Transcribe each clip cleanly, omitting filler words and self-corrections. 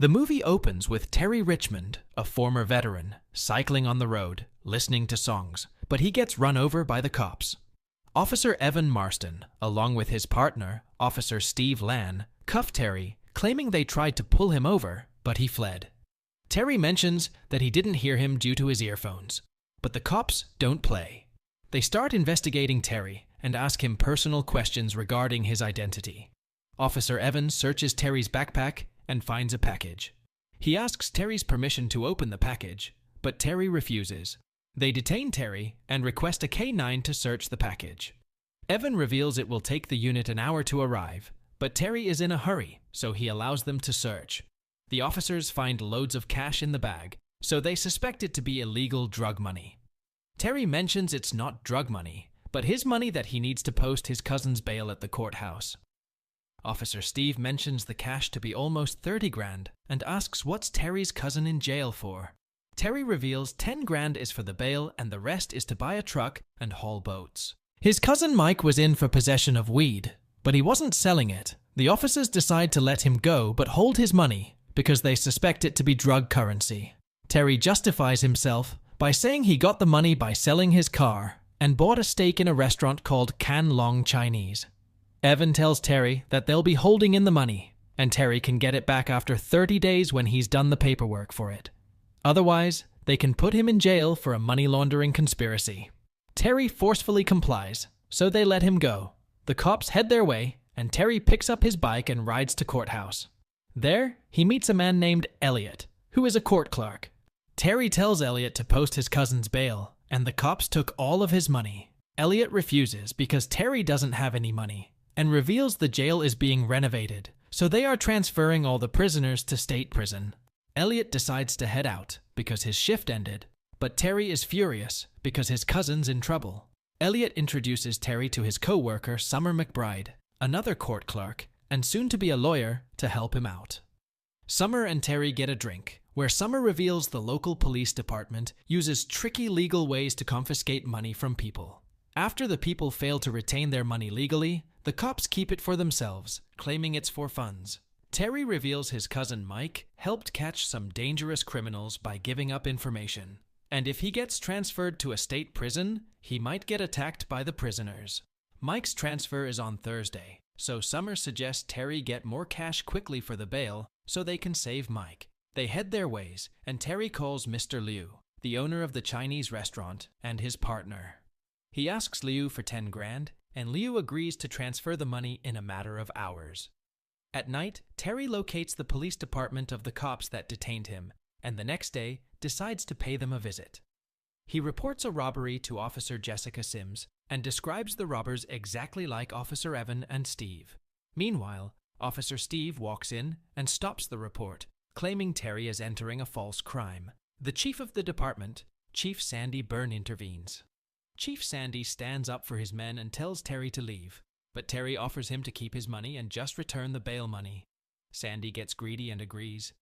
The movie opens with Terry Richmond, a former veteran, cycling on the road, listening to songs, but he gets run over by the cops. Officer Evan Marston, along with his partner, Officer Steve Lann, cuff Terry, claiming they tried to pull him over, but he fled. Terry mentions that he didn't hear him due to his earphones, but the cops don't play. They start investigating Terry and ask him personal questions regarding his identity. Officer Evans searches Terry's backpack and finds a package. He asks Terry's permission to open the package, but Terry refuses. They detain Terry and request a K-9 to search the package. Evan reveals it will take the unit an hour to arrive, but Terry is in a hurry, so he allows them to search. The officers find loads of cash in the bag, so they suspect it to be illegal drug money. Terry mentions it's not drug money, but his money that he needs to post his cousin's bail at the courthouse. Officer Steve mentions the cash to be almost 30 grand and asks what's Terry's cousin in jail for. Terry reveals 10 grand is for the bail and the rest is to buy a truck and haul boats. His cousin Mike was in for possession of weed, but he wasn't selling it. The officers decide to let him go but hold his money because they suspect it to be drug currency. Terry justifies himself by saying he got the money by selling his car and bought a steak in a restaurant called Can Long Chinese. Evan tells Terry that they'll be holding in the money, and Terry can get it back after 30 days when he's done the paperwork for it. Otherwise, they can put him in jail for a money laundering conspiracy. Terry forcefully complies, so they let him go. The cops head their way, and Terry picks up his bike and rides to courthouse. There, he meets a man named Elliot, who is a court clerk. Terry tells Elliot to post his cousin's bail, and the cops took all of his money. Elliot refuses because Terry doesn't have any money, and reveals the jail is being renovated, so they are transferring all the prisoners to state prison. Elliot decides to head out because his shift ended, but Terry is furious because his cousin's in trouble. Elliot introduces Terry to his co-worker Summer McBride, another court clerk, and soon to be a lawyer, to help him out. Summer and Terry get a drink, where Summer reveals the local police department uses tricky legal ways to confiscate money from people. After the people fail to retain their money legally, the cops keep it for themselves, claiming it's for funds. Terry reveals his cousin Mike helped catch some dangerous criminals by giving up information, and if he gets transferred to a state prison, he might get attacked by the prisoners. Mike's transfer is on Thursday, so Summer suggests Terry get more cash quickly for the bail so they can save Mike. They head their ways, and Terry calls Mr. Liu, the owner of the Chinese restaurant, and his partner. He asks Liu for 10 grand, and Liu agrees to transfer the money in a matter of hours. At night, Terry locates the police department of the cops that detained him, and the next day decides to pay them a visit. He reports a robbery to Officer Jessica Sims and describes the robbers exactly like Officer Evan and Steve. Meanwhile, Officer Steve walks in and stops the report, claiming Terry is entering a false crime. The chief of the department, Chief Sandy Byrne, intervenes. Chief Sandy stands up for his men and tells Terry to leave, but Terry offers him to keep his money and just return the bail money. Sandy gets greedy and agrees.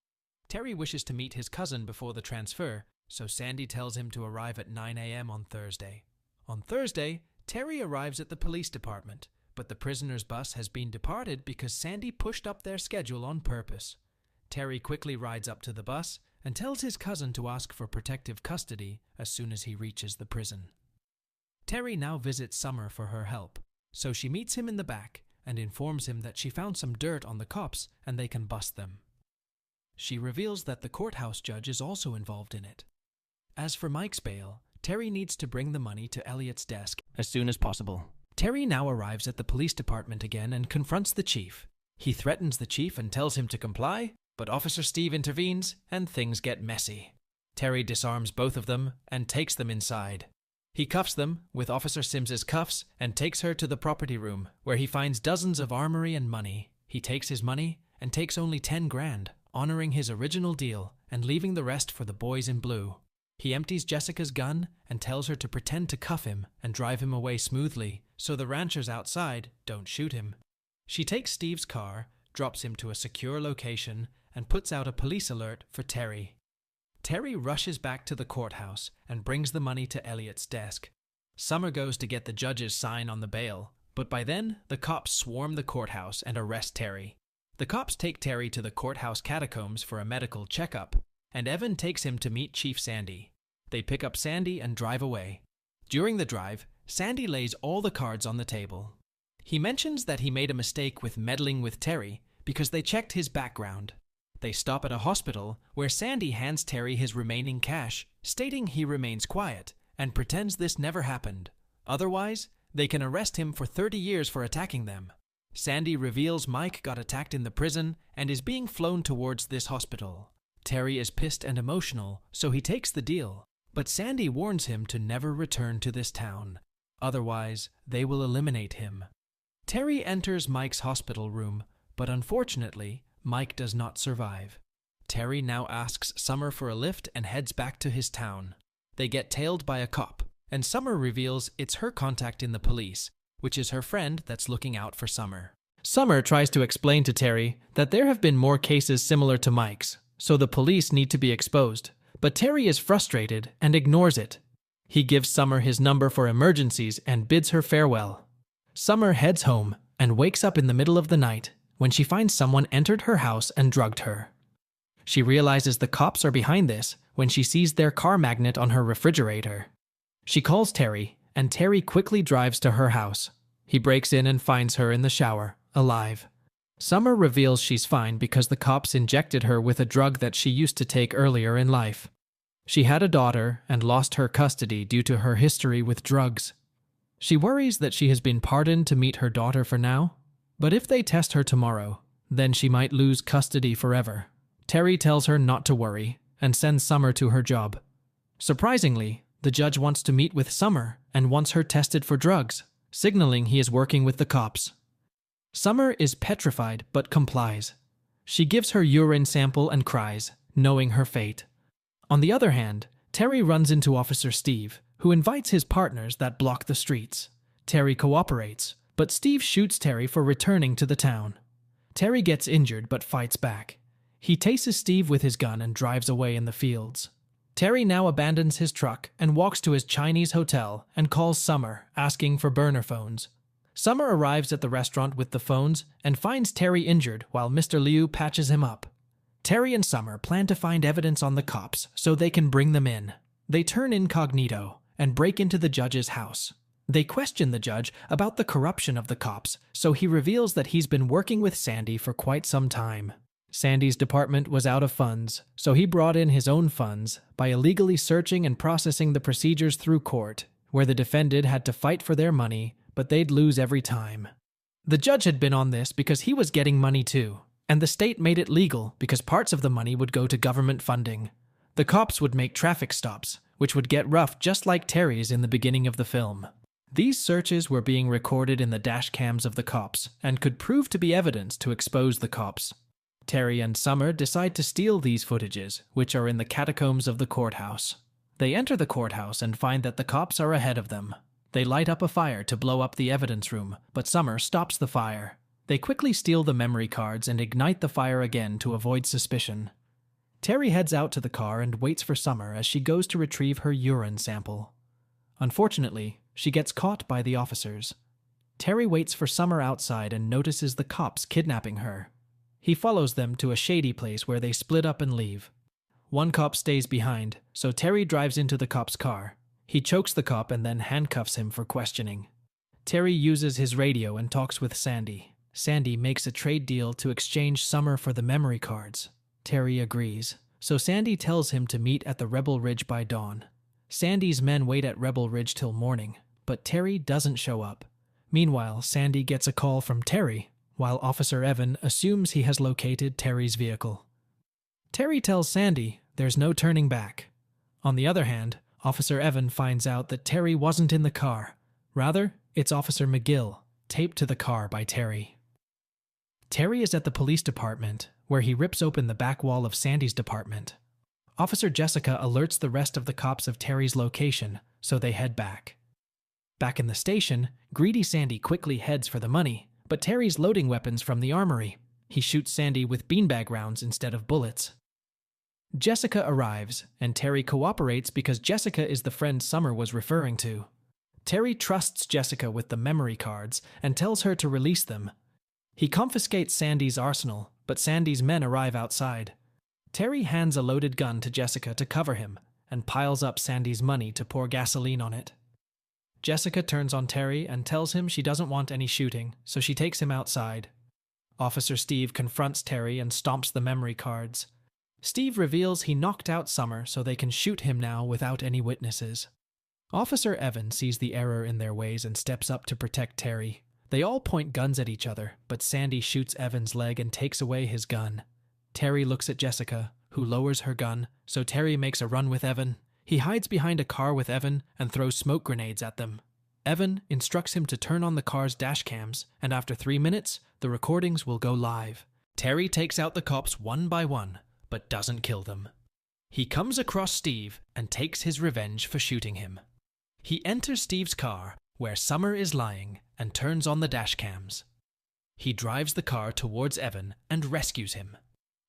Terry wishes to meet his cousin before the transfer, so Sandy tells him to arrive at 9 a.m. on Thursday. On Thursday, Terry arrives at the police department, but the prisoner's bus has been departed because Sandy pushed up their schedule on purpose. Terry quickly rides up to the bus and tells his cousin to ask for protective custody as soon as he reaches the prison. Terry now visits Summer for her help, so she meets him in the back and informs him that she found some dirt on the cops and they can bust them. She reveals that the courthouse judge is also involved in it. As for Mike's bail, Terry needs to bring the money to Elliot's desk as soon as possible. Terry now arrives at the police department again and confronts the chief. He threatens the chief and tells him to comply, but Officer Steve intervenes and things get messy. Terry disarms both of them and takes them inside. He cuffs them with Officer Sims's cuffs and takes her to the property room, where he finds dozens of armory and money. He takes his money and takes only 10 grand, honoring his original deal and leaving the rest for the boys in blue. He empties Jessica's gun and tells her to pretend to cuff him and drive him away smoothly, so the ranchers outside don't shoot him. She takes Steve's car, drops him to a secure location, and puts out a police alert for Terry. Terry rushes back to the courthouse and brings the money to Elliot's desk. Summer goes to get the judge's sign on the bail, but by then, the cops swarm the courthouse and arrest Terry. The cops take Terry to the courthouse catacombs for a medical checkup, and Evan takes him to meet Chief Sandy. They pick up Sandy and drive away. During the drive, Sandy lays all the cards on the table. He mentions that he made a mistake with meddling with Terry because they checked his background. They stop at a hospital where Sandy hands Terry his remaining cash, stating he remains quiet and pretends this never happened. Otherwise, they can arrest him for 30 years for attacking them. Sandy reveals Mike got attacked in the prison and is being flown towards this hospital. Terry is pissed and emotional, so he takes the deal. But Sandy warns him to never return to this town. Otherwise, they will eliminate him. Terry enters Mike's hospital room, but unfortunately, Mike does not survive. Terry now asks Summer for a lift and heads back to his town. They get tailed by a cop, and Summer reveals it's her contact in the police, which is her friend that's looking out for Summer. Summer tries to explain to Terry that there have been more cases similar to Mike's, so the police need to be exposed. But Terry is frustrated and ignores it. He gives Summer his number for emergencies and bids her farewell. Summer heads home and wakes up in the middle of the night when she finds someone entered her house and drugged her. She realizes the cops are behind this when she sees their car magnet on her refrigerator. She calls Terry, and Terry quickly drives to her house. He breaks in and finds her in the shower, alive. Summer reveals she's fine because the cops injected her with a drug that she used to take earlier in life. She had a daughter and lost her custody due to her history with drugs. She worries that she has been pardoned to meet her daughter for now, but if they test her tomorrow, then she might lose custody forever. Terry tells her not to worry and sends Summer to her job. Surprisingly, the judge wants to meet with Summer and wants her tested for drugs, signaling he is working with the cops. Summer is petrified but complies. She gives her urine sample and cries, knowing her fate. On the other hand, Terry runs into Officer Steve, who invites his partners that block the streets. Terry cooperates, but Steve shoots Terry for returning to the town. Terry gets injured but fights back. He tases Steve with his gun and drives away in the fields. Terry now abandons his truck and walks to his Chinese hotel and calls Summer, asking for burner phones. Summer arrives at the restaurant with the phones and finds Terry injured while Mr. Liu patches him up. Terry and Summer plan to find evidence on the cops so they can bring them in. They turn incognito and break into the judge's house. They question the judge about the corruption of the cops, so he reveals that he's been working with Sandy for quite some time. Sandy's department was out of funds, so he brought in his own funds by illegally searching and processing the procedures through court, where the defendant had to fight for their money, but they'd lose every time. The judge had been on this because he was getting money too, and the state made it legal because parts of the money would go to government funding. The cops would make traffic stops, which would get rough just like Terry's in the beginning of the film. These searches were being recorded in the dash cams of the cops and could prove to be evidence to expose the cops. Terry and Summer decide to steal these footages, which are in the catacombs of the courthouse. They enter the courthouse and find that the cops are ahead of them. They light up a fire to blow up the evidence room, but Summer stops the fire. They quickly steal the memory cards and ignite the fire again to avoid suspicion. Terry heads out to the car and waits for Summer as she goes to retrieve her urine sample. Unfortunately, she gets caught by the officers. Terry waits for Summer outside and notices the cops kidnapping her. He follows them to a shady place where they split up and leave. One cop stays behind, so Terry drives into the cop's car. He chokes the cop and then handcuffs him for questioning. Terry uses his radio and talks with Sandy. Sandy makes a trade deal to exchange Summer for the memory cards. Terry agrees, so Sandy tells him to meet at the Rebel Ridge by dawn. Sandy's men wait at Rebel Ridge till morning, but Terry doesn't show up. Meanwhile, Sandy gets a call from Terry, while Officer Evan assumes he has located Terry's vehicle. Terry tells Sandy there's no turning back. On the other hand, Officer Evan finds out that Terry wasn't in the car. Rather, it's Officer McGill, taped to the car by Terry. Terry is at the police department, where he rips open the back wall of Sandy's department. Officer Jessica alerts the rest of the cops of Terry's location, so they head back. Back in the station, greedy Sandy quickly heads for the money, but Terry's loading weapons from the armory. He shoots Sandy with beanbag rounds instead of bullets. Jessica arrives, and Terry cooperates because Jessica is the friend Summer was referring to. Terry trusts Jessica with the memory cards and tells her to release them. He confiscates Sandy's arsenal, but Sandy's men arrive outside. Terry hands a loaded gun to Jessica to cover him and piles up Sandy's money to pour gasoline on it. Jessica turns on Terry and tells him she doesn't want any shooting, so she takes him outside. Officer Steve confronts Terry and stomps the memory cards. Steve reveals he knocked out Summer so they can shoot him now without any witnesses. Officer Evan sees the error in their ways and steps up to protect Terry. They all point guns at each other, but Sandy shoots Evan's leg and takes away his gun. Terry looks at Jessica, who lowers her gun, so Terry makes a run with Evan. He hides behind a car with Evan and throws smoke grenades at them. Evan instructs him to turn on the car's dash cams, and after 3 minutes, the recordings will go live. Terry takes out the cops one by one, but doesn't kill them. He comes across Steve and takes his revenge for shooting him. He enters Steve's car, where Summer is lying, and turns on the dash cams. He drives the car towards Evan and rescues him.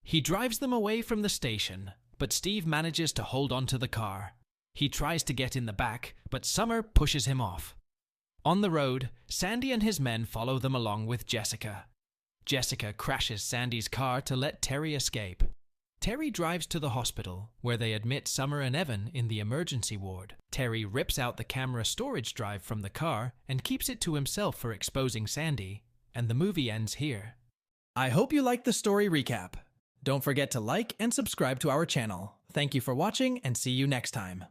He drives them away from the station, but Steve manages to hold onto the car. He tries to get in the back, but Summer pushes him off. On the road, Sandy and his men follow them along with Jessica. Jessica crashes Sandy's car to let Terry escape. Terry drives to the hospital, where they admit Summer and Evan in the emergency ward. Terry rips out the camera storage drive from the car and keeps it to himself for exposing Sandy, and the movie ends here. I hope you liked the story recap. Don't forget to like and subscribe to our channel. Thank you for watching and see you next time.